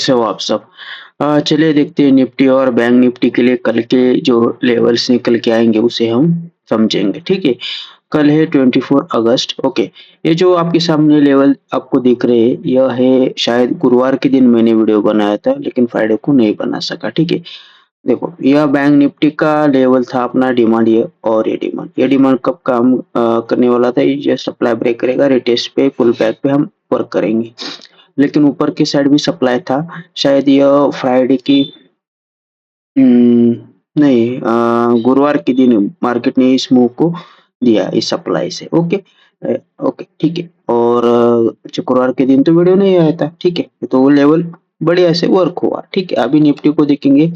कैसे हो आप सब? चलिए देखते हैं निफ्टी और बैंक निफ्टी के लिए कल के जो लेवल्स निकल के आएँगे उसे हम समझेंगे, ठीक है? कल है 24 अगस्त, ओके। ये जो आपके सामने लेवल आपको दिख रहे हैं, यह है शायद गुरुवार के दिन मैंने वीडियो बनाया था लेकिन फ्राइडे को नहीं बना सका, ठीक है? देखो, यह बैंक निफ्टी का लेवल था अपना डिमांड ये और ये डिमांड। ये डिमांड कब काम करने वाला था, ये सप्लाई ब्रेक करेगा, रिटेस्ट पे, पुल बैक पे हम वर्क करेंगे। लेकिन ऊपर की साइड भी सप्लाई था, शायद यह फ्राइडे की नहीं गुरुवार के दिन मार्केट ने इस मूव को दिया इस सप्लाई से, ओके। ओके, ठीक है। और शुक्रवार के दिन तो वीडियो नहीं आया था, ठीक है। तो वो लेवल बढ़िया से वर्क हुआ, ठीक है। अभी निफ्टी को देखेंगे,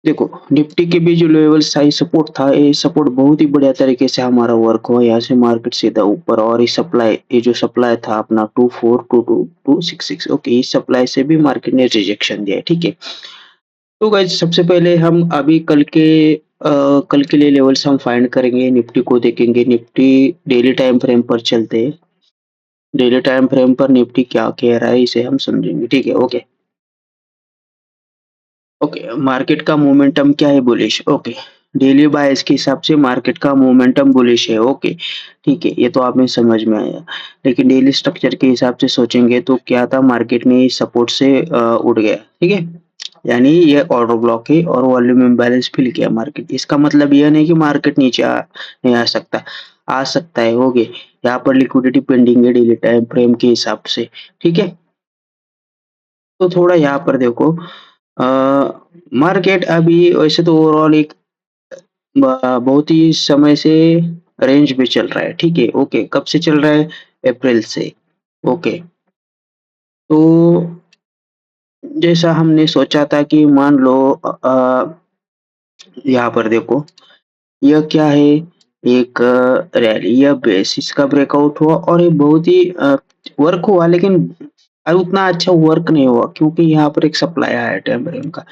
देखो निफ्टी के भी जो लेवल साइज सपोर्ट था, ये सपोर्ट बहुत ही बढ़िया तरीके से हमारा वर्क हुआ। यहाँ से मार्केट सीधा ऊपर और ये जो सप्लाई था अपना 242266, ओके, इस सप्लाई से भी मार्केट ने रिजेक्शन दिया है, ठीक है। तो गाइस सबसे पहले हम अभी कल के लिए लेवल्स हम फाइंड करेंगे, निफ्टी को देखेंगे। निफ्टी डेली टाइम फ्रेम पर चलते हैं। डेली टाइम फ्रेम पर निफ्टी क्या कह रहा है इसे हम समझेंगे, ठीक है, ओके। ओके, मार्केट का मोमेंटम क्या है? Bullish, okay. डेली बायस के हिसाब से मार्केट का मोमेंटम बुलिश है, ओके, ठीक है, ये तो आप में समझ में आया। लेकिन डेली स्ट्रक्चर के हिसाब से सोचेंगे तो क्या था, मार्केट ने सपोर्ट से उठ गया, ठीक है। यानी ये ऑर्डर ब्लॉक है और वॉल्यूम इम्बैलेंस फिल किया मार्केट। इसका मतलब यह नहीं कि मार्केट नीचे नहीं आ सकता, आ सकता है, ओके। यहाँ पर लिक्विडिटी पेंडिंग है डेली टाइम फ्रेम के हिसाब से, ठीक है। तो थोड़ा यहाँ पर देखो, अ, मार्केट अभी वैसे तो ओवरऑल एक बहुत ही समय से रेंज में चल रहा है, ठीक है, ओके। कब से चल रहा है? अप्रैल से, ओके। तो जैसा हमने सोचा था कि मान लो यहाँ पर देखो, यह क्या है? एक रैली या बेसिस का ब्रेकआउट हुआ और ये बहुत ही वर्क हुआ, लेकिन उतना अच्छा वर्क नहीं हुआ क्योंकि यहाँ पर एक सप्लाई आया टाइम फ्रेम का।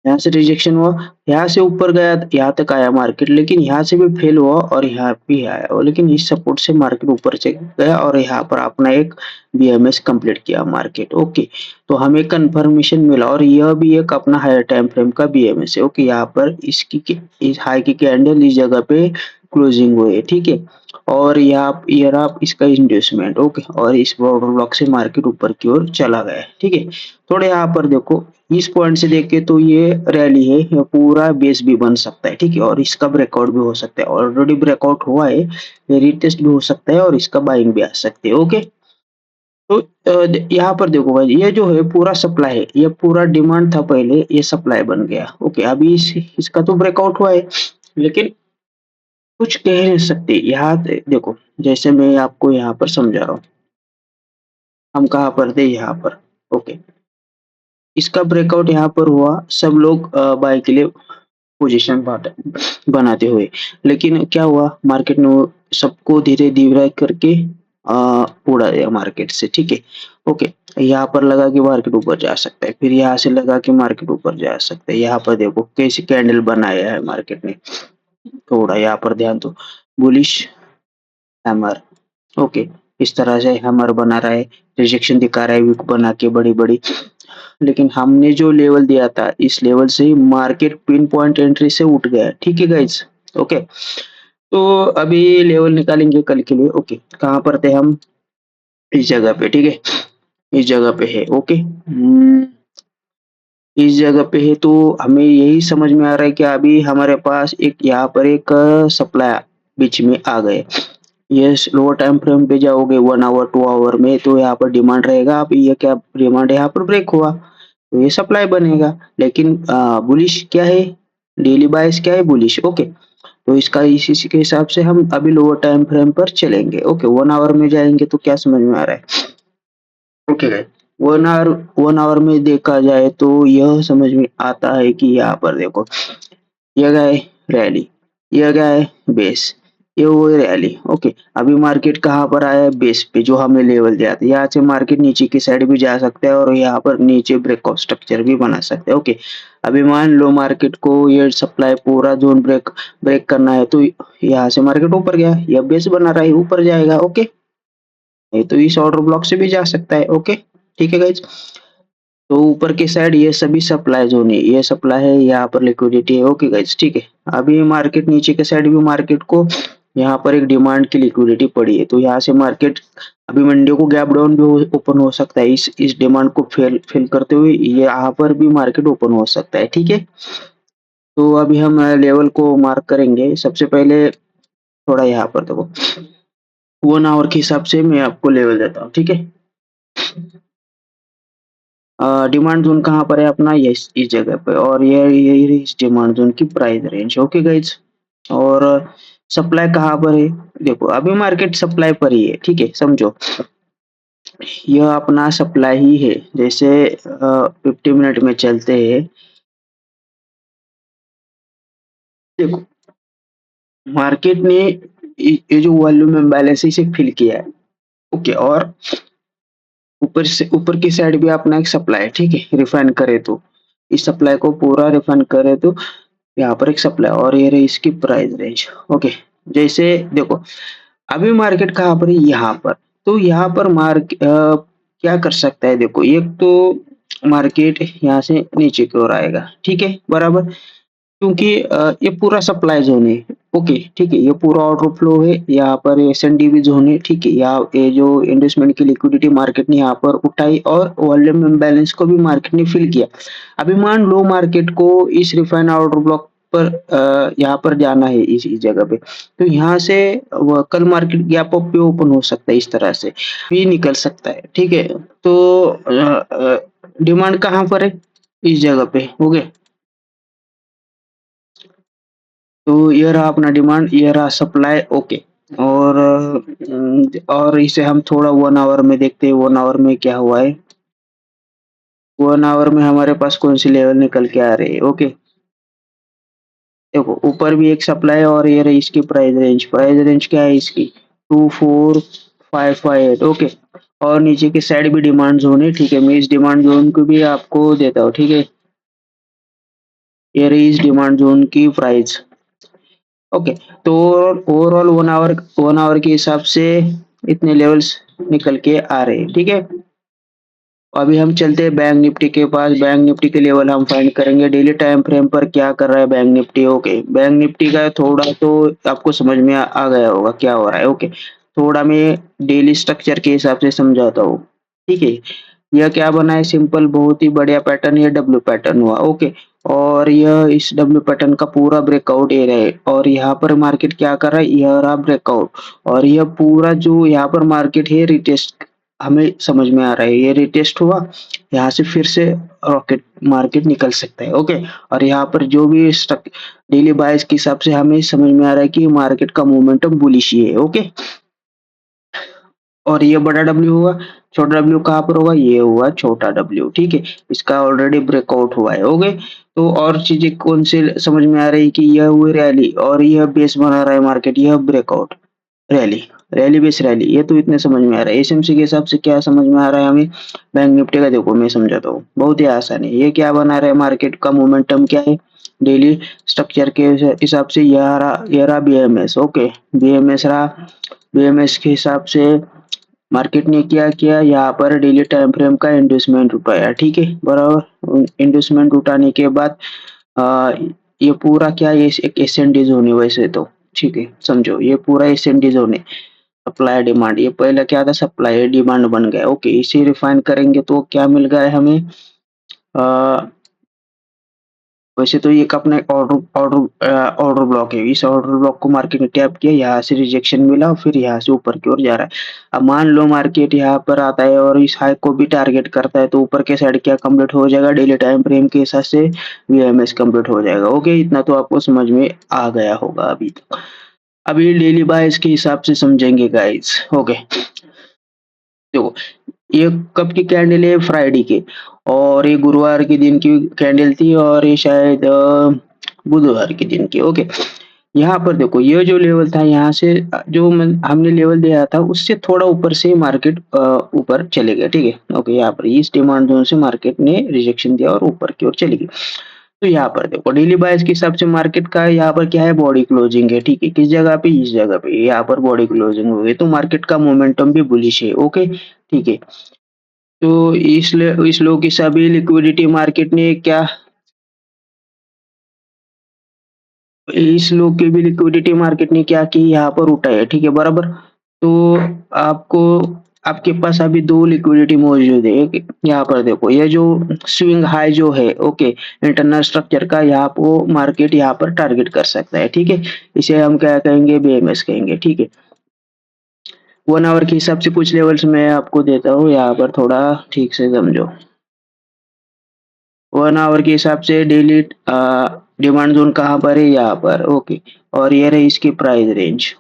यहाँ से रिजेक्शन हुआ, यहाँ से ऊपर गया, यहाँ तक आया मार्केट, लेकिन यहाँ से भी फेल हुआ और यहाँ भी आया और लेकिन इस सपोर्ट से मार्केट ऊपर से गया और यहाँ पर अपना एक बीएमएस कंप्लीट किया मार्केट, ओके। तो हमें कंफर्मेशन मिला और यह भी एक अपना हायर टाइम फ्रेम का बीएमएस है, ओके। यहाँ पर इस हाई की कैंडल इस जगह पे क्लोजिंग हुई है, ठीक है। और यहाँ ये रहा इसका इंड्यूसमेंट, ओके। और इस बॉर्डर ब्लॉक से मार्केट ऊपर की ओर चला गया है, ठीक है। थोड़े यहाँ पर देखो, इस पॉइंट से देखें तो ये रैली है, ये पूरा बेस भी बन सकता है, ठीक है। और इसका ब्रेकआउट भी हो सकता है, ऑलरेडी ब्रेकआउट हुआ है, ये रीटेस्ट भी हो सकता है और इसका बाइंग भी आ सकती है, ओके। तो यहाँ पर देखो भाई, ये जो है पूरा सप्लाई है, ये पूरा डिमांड था पहले, ये सप्लाई बन गया, ओके। अभी इसका तो ब्रेकआउट हुआ है, लेकिन कुछ कह नहीं सकते। यहाँ देखो, जैसे मैं आपको यहाँ पर समझा रहा हूँ, हम कहाँ पर थे? यहाँ पर, ओके। इसका ब्रेकआउट यहाँ पर हुआ, सब लोग बाय के लिए पोजीशन बनाते हुए, लेकिन क्या हुआ, मार्केट ने वो सबको धीरे-धीरे करके उड़ा दिया मार्केट से, ठीक है, ओके। यहाँ पर लगा कि मार्केट ऊपर जा सकता है, फिर यहाँ से लगा कि मार्केट ऊपर जा सकता है। यहाँ पर देखो कैसी कैंडल बनाया है मार्केट ने, थोड़ा यहाँ पर ध्यान दो, बुलिश हैमर, ओके। इस तरह से हैमर बना रहा है, रिजेक्शन दिखा रहा है विक बना के बड़ी-बड़ी, लेकिन हमने जो लेवल दिया था, इस लेवल से ही मार्केट पिन पॉइंट एंट्री से उठ गया, ठीक है गाइस, ओके। तो अभी लेवल निकालेंगे कल के लिए, ओके। कहाँ पर थे हम? इस जगह पे, ठीक है, इस जगह पे है, ओके। इस जगह पे है, तो हमें यही समझ में आ रहा है कि अभी हमारे पास एक यहाँ पर एक सप्लाई बीच में आ गए। ये लोअर टाइम फ्रेम पे जाओगे 1 आवर 2 आवर में, तो यहाँ पर डिमांड रहेगा। अब ये क्या डिमांड यहाँ पर ब्रेक हुआ, तो ये सप्लाई बनेगा। लेकिन बुलिश क्या है? डेली बायस क्या है? Bullish, okay. तो इसका इसी के हिसाब से हम अभी लोअर टाइम फ्रेम पर चलेंगे, ओके। 1 आवर में जाएँगे तो क्या समझ में आ रहा है? ओके, 1 आवर में देखा जाए तो यह समझ में आता है कि यहाँ पर देखो, ये क्या है? रैली, ये क्या है? बेस, ये वो है रैली, ओके। अभी मार्केट कहाँ पर आया है? बेस पे, जो हमने लेवल दिया था। यहाँ से मार्केट नीचे की साइड भी जा सकता है और यहाँ पर नीचे ब्रेकआउट स्ट्रक्चर भी बना सकता है, ओके। अभी मान लो मार्केट को ये सप्लाई पूरा ज़ोन ब्रेक ब्रेक करना है, तो यहाँ से मार्केट ऊपर गया, यह बेस बना रहा है, ऊपर जाएगा, ओके। नहीं तो इस ऑर्डर ब्लॉक से भी जा सकता है, ओके। ठीक है गाइज। तो ऊपर की साइड ये सभी सप्लाई ज़ोन है, ये सप्लाई है, यहाँ पर लिक्विडिटी है, ओके गाइस, ठीक है। अभी मार्केट नीचे के साइड भी मार्केट को यहाँ पर एक डिमांड की लिक्विडिटी पड़ी है, तो यहाँ से मार्केट अभी मंडे को गैप डाउन भी ओपन हो सकता है, इस डिमांड को फिल करते हुए यहाँ पर भी मार्केट ओपन हो सकता है, ठीक है। तो अभी हम लेवल को मार्क करेंगे, सबसे पहले थोड़ा यहाँ पर देखो 1 आवर के हिसाब से मैं आपको लेवल देता हूँ, ठीक है। डिमांड ज़ोन कहाँ पर है अपना? ये इस जगह पे, और ये रही इस डिमांड ज़ोन की प्राइस रेंज, ओके गाइज़। और सप्लाई कहाँ पर है? देखो अभी मार्केट सप्लाई पर ही है, ठीक है, समझो। यह अपना सप्लाई ही है, जैसे 50 मिनट में चलते हैं। देखो मार्केट ने ये जो वॉल्यूम इम्बैलेंस है इसे फिल किया है, ओके। और ऊपर की साइड भी अपना एक सप्लाई है, ठीक है, रिफाइन करे तो। इस सप्लाई को पूरा रिफाइन करे तो यहाँ पर एक सप्लाई, और ये रही इसकी प्राइस रेंज, ओके। जैसे देखो अभी मार्केट कहाँ पर है? यहाँ पर। तो यहाँ पर क्या कर सकता है? देखो एक तो मार्केट यहाँ से नीचे की ओर आएगा, ठीक है, बराबर। क्योंकि ये पूरा सप्लाई ज़ोन है, ओके, ठीक है, ये पूरा ऑर्डर फ्लो है, यहाँ पर एस&डी भी ज़ोन है, ठीक है। यहाँ ये जो इन्वेस्टमेंट की लिक्विडिटी मार्केट ने यहाँ पर उठाई और वॉल्यूम इम्बैलेंस को भी मार्केट ने फिल किया। अभी मान लो मार्केट को इस रिफाइन ऑर्डर ब्लॉक पर यहाँ पर जाना है, इस जगह पे, तो यहाँ से कल मार्केट गैप अप भी ओपन हो सकता है, इस तरह से भी निकल सकता है, ठीक है। तो डिमांड कहाँ पर है? इस जगह पे, ओके। तो ये रहा अपना डिमांड, ये रहा सप्लाई, ओके। और और इसे हम थोड़ा 1 आवर में देखते हैं, 1 आवर में क्या हुआ है। 1 आवर में हमारे पास कौन-सी लेवल निकल के आ रही है, ओके। देखो ऊपर भी एक सप्लाई, और ये रही इसकी प्राइस रेंज क्या है इसकी? 24558, ओके। और नीचे की साइड भी डिमांड ज़ोन है, ठीक है। मैं इस डिमांड ज़ोन को भी आपको देता हूँ, ठीक है। ये रही इस डिमांड ज़ोन की प्राइस, ओके। तो ओवरऑल 1 आवर के हिसाब से इतने लेवल्स निकल के आ रहे हैं, ठीक है। अभी हम चलते हैं बैंक निफ्टी के पास, बैंक निफ्टी के लेवल हम फाइंड करेंगे। डेली टाइम फ्रेम पर क्या कर रहा है bank Nifty, okay. Bank Nifty का थोड़ा तो आपको समझ में आ गया होगा क्या हो रहा है, ओके। थोड़ा मैं डेली स्ट्रक्चर के हिसाब से समझाता हूँ, ठीक है। यह क्या बना है? सिंपल, बहुत ही बढ़िया पैटर्न, ये डब्ल्यू पैटर्न हुआ, ओके। और यह इस डब्ल्यू पैटर्न का पूरा ब्रेकआउट एरिया है, और यहाँ पर मार्केट क्या कर रहा है? यह रहा ब्रेकआउट, और यह पूरा जो यहाँ पर मार्केट है रिटेस्ट, हमें समझ में आ रहा है ये रिटेस्ट हुआ, यहाँ से फिर से रॉकेट मार्केट निकल सकता है, ओके। और यहाँ पर जो भी स्टक डेली बायस के हिसाब से हमें समझ में आ रहा है कि मार्केट का मोमेंटम बुलिश ही है, ओके। और ये बड़ा डब्ल्यू हुआ, छोटा डब्ल्यू कहाँ पर होगा? ये हुआ छोटा डब्ल्यू, ठीक है। इसका ऑलरेडी ब्रेकआउट हुआ है, ओके। तो और चीजें कौन सी समझ में आ रही है? कि यह हुई रैली, और यह बेस बना रहा है मार्केट, यह breakout, rally, rally base rally, ये तो इतने समझ में आ रहा है। एसएमसी के हिसाब से क्या समझ में आ रहा है हमें? बैंक निफ्टी का देखो मैं समझाता हूँ, बहुत ही आसान है। ये क्या बना रहा है? मार्केट का मोमेंटम क्या है? डेली स्ट्रक्चर के हिसाब से ये रहा बीएमएस, ओके। बीएमएस रहा, बीएमएस के हिसाब से मार्केट ने क्या किया? यहाँ पर डेली टाइम फ्रेम का इंड्यूसमेंट उठाया, ठीक है, बराबर। इंड्यूसमेंट उठाने के बाद अ, ये पूरा क्या है? ये एक एसएनडी ज़ोन है वैसे तो, ठीक है, समझो ये पूरा एसएनडी ज़ोन है। सप्लाई डिमांड, ये पहले क्या था? सप्लाई डिमांड बन गया, ओके। इसे रिफाइन करेंगे तो क्या मिल गया है हमें? अ, वैसे तो ये एक अपना ऑर्डर ब्लॉक है। इस ऑर्डर ब्लॉक को मार्केट ने टैप किया, यहाँ से रिजेक्शन मिला और फिर यहाँ से ऊपर की ओर जा रहा है। अब मान लो मार्केट यहाँ पर आता है और इस हाई को भी टारगेट करता है, तो ऊपर के साइड क्या कंप्लीट हो जाएगा? डेली टाइम फ्रेम के हिसाब से वीएमएस कंप्लीट हो जाएगा, ओके। इतना तो आपको समझ में आ गया होगा अभी तक। अभी डेली बायस के हिसाब से समझेंगे गाइस, ओके। देखो ये कब की कैंडल है? फ्राइडे की, और ये गुरुवार के दिन की कैंडल थी, और ये शायद बुधवार के दिन की, ओके। यहाँ पर देखो ये जो लेवल था, यहाँ से जो हमने लेवल दिया था उससे थोड़ा ऊपर से मार्केट ऊपर चले गए, ठीक है, ओके। यहाँ पर इस डिमांड जोन से मार्केट ने रिजेक्शन दिया और ऊपर की ओर चली गई। तो यहाँ पर देखो डेली बायस के हिसाब से मार्केट का यहाँ पर क्या है? बॉडी क्लोजिंग है, ठीक है। किस जगह पे? इस जगह पे, यहाँ पर बॉडी क्लोजिंग हुई है, तो मार्केट का मोमेंटम भी बुलिश है, ओके, ठीक है। तो इस लो की सभी लिक्विडिटी मार्केट ने क्या इस लो की भी लिक्विडिटी मार्केट ने क्या की यहाँ पर उठाया, ठीक है, बराबर। तो आपको आपके पास अभी 2 लिक्विडिटी मौजूद है। एक यहाँ पर देखो, ये जो स्विंग हाई जो है, ओके, इंटरनल स्ट्रक्चर का यहाँ वो मार्केट यहाँ पर टारगेट कर सकता है, ठीक है। इसे हम क्या कहेंगे, बीएमएस कहेंगे, ठीक है। 1 आवर के हिसाब से कुछ लेवल्स मैं आपको देता हूँ, यहाँ पर थोड़ा ठीक से समझो। 1 आवर के हिसाब से डेली डिमांड ज़ोन कहाँ पर है, यहाँ पर, ओके। और ये रही इसकी प्राइस रेंज।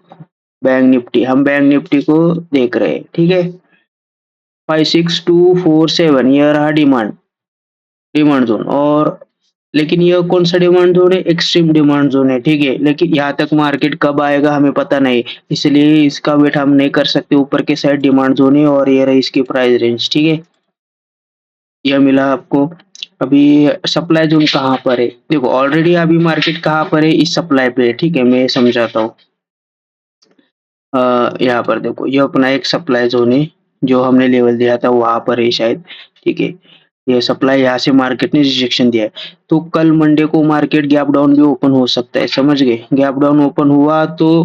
बैंक निफ्टी, हम बैंक निफ्टी को देख रहे हैं, ठीक है। 56247 ये रहा डिमांड डिमांड ज़ोन। और लेकिन ये कौन-सा डिमांड ज़ोन है? एक्सट्रीम डिमांड ज़ोन है, ठीक है। लेकिन यहाँ तक मार्केट कब आएगा हमें पता नहीं, इसलिए इसका वेट हम नहीं कर सकते। ऊपर के साइड डिमांड ज़ोन है और ये रही इसकी प्राइस रेंज, ठीक है। यह मिला आपको। अभी सप्लाई ज़ोन कहाँ पर है? देखो ऑलरेडी अभी मार्केट कहाँ पर है, इस सप्लाई पे है, ठीक है, मैं समझाता हूँ। यहाँ पर देखो, ये अपना एक सप्लाई ज़ोन है, जो हमने लेवल दिया था वहाँ पर है शायद, ठीक है। ये सप्लाई यहाँ से मार्केट ने रिजेक्शन दिया है, तो कल मंडे को मार्केट गैप डाउन भी ओपन हो सकता है, समझ गए? गैप डाउन ओपन हुआ तो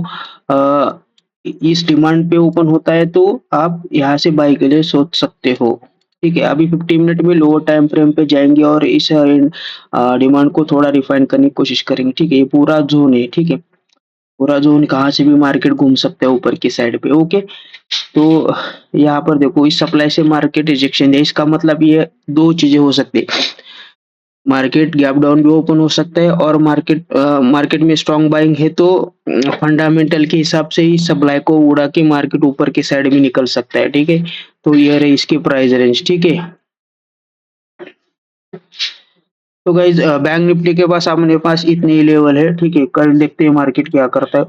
अ, इस डिमांड पे ओपन होता है तो आप यहाँ से बाय के लिए सोच सकते हो, ठीक है। अभी 50 मिनट में लोअर टाइम फ्रेम पे जाएँगे और इस डिमांड को थोड़ा रिफाइन करने की कोशिश करेंगे, ठीक है। ये पूरा ज़ोन है, ठीक है। पूरा ज़ोन कहाँ से भी मार्केट घूम सकता है ऊपर की साइड पे, ओके। तो यहाँ पर देखो, इस सप्लाई से मार्केट रिजेक्शन है, इसका मतलब ये 2 चीज़ें हो सकती है। मार्केट गैप डाउन भी ओपन हो सकता है और मार्केट में स्ट्रॉन्ग बाइंग है तो फंडामेंटल के हिसाब से ही सप्लाई को उड़ा के मार्केट ऊपर की साइड भी निकल सकता है, ठीक है। तो ये रही इसकी प्राइस रेंज, ठीक है। तो गाइज़ बैंक निफ्टी के पास अपने पास इतने ही लेवल है, ठीक है। कल देखते हैं मार्केट क्या करता है।